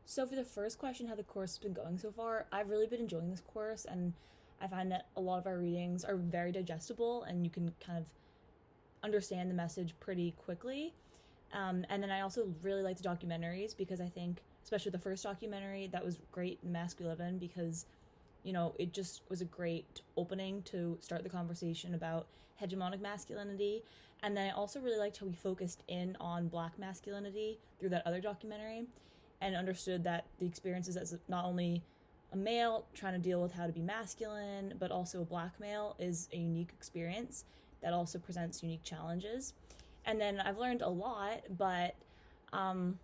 So for the first question, how the course has been going so far, I've really been enjoying this course, and I find that a lot of our readings are very digestible, and you can kind of understand the message pretty quickly. And then I also really like the documentaries because I think, especially the first documentary, that was great, The Mask We Live In, because it just was a great opening to start the conversation about hegemonic masculinity. And then I also really liked how we focused in on black masculinity through that other documentary and understood that the experiences as not only a male trying to deal with how to be masculine, but also a black male is a unique experience that also presents unique challenges. And then I've learned a lot, but um,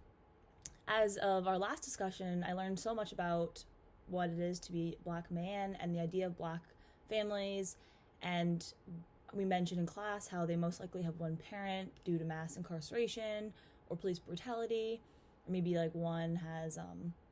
as of our last discussion, I learned so much about what it is to be a black man and the idea of black families. And we mentioned in class how they most likely have one parent due to mass incarceration or police brutality. Or maybe like one has,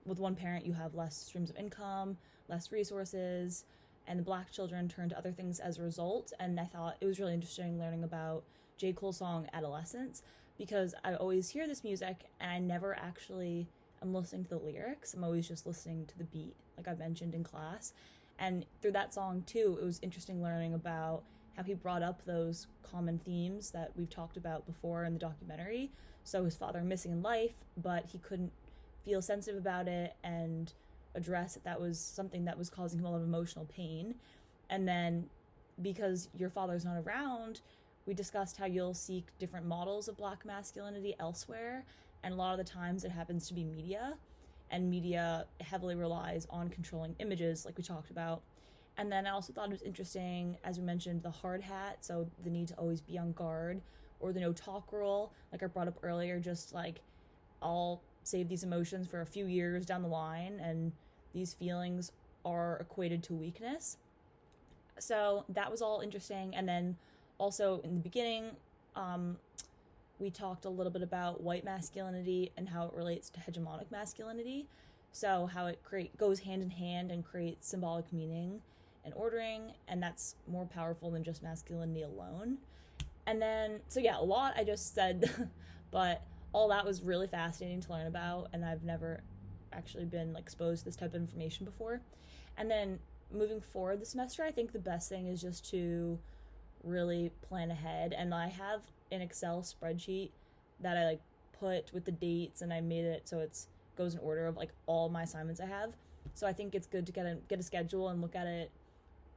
with one parent, you have less streams of income, less resources, and the black children turn to other things as a result. And I thought it was really interesting learning about J. Cole's song Adolescence because I always hear this music and I never actually am listening to the lyrics. I'm always just listening to the beat, like I mentioned in class. And through that song, too, it was interesting learning about how he brought up those common themes that we've talked about before in the documentary. So his father missing in life, but he couldn't feel sensitive about it and address that was something that was causing him a lot of emotional pain. And then because your father's not around, we discussed how you'll seek different models of black masculinity elsewhere, and a lot of the times it happens to be media, and media heavily relies on controlling images like we talked about. And then I also thought it was interesting, as we mentioned, the hard hat, so the need to always be on guard, or the no talk rule, like I brought up earlier, just like I'll save these emotions for a few years down the line, and these feelings are equated to weakness. So that was all interesting. And then also in the beginning, um, we talked a little bit about white masculinity and how it relates to hegemonic masculinity. So how it goes hand in hand and creates symbolic meaning and ordering, and that's more powerful than just masculinity alone. And then, so yeah, a lot I just said, but all that was really fascinating to learn about, and I've never actually been like exposed to this type of information before. And then moving forward this semester, I think the best thing is just to really plan ahead. And I have an Excel spreadsheet that I like put with the dates, and I made it so it's goes in order of like all my assignments I have. So I think it's good to get a schedule and look at it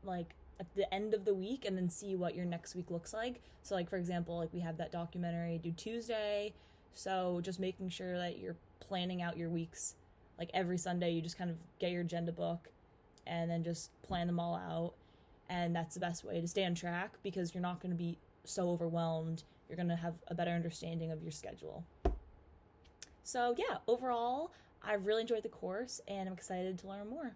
like at the end of the week and then see what your next week looks like. So like for example, like we have that documentary due Tuesday. So just making sure that you're planning out your weeks. Like every Sunday you just kind of get your agenda book and then just plan them all out. And that's the best way to stay on track because you're not going to be so overwhelmed. You're going to have a better understanding of your schedule. So yeah, overall, I've really enjoyed the course and I'm excited to learn more.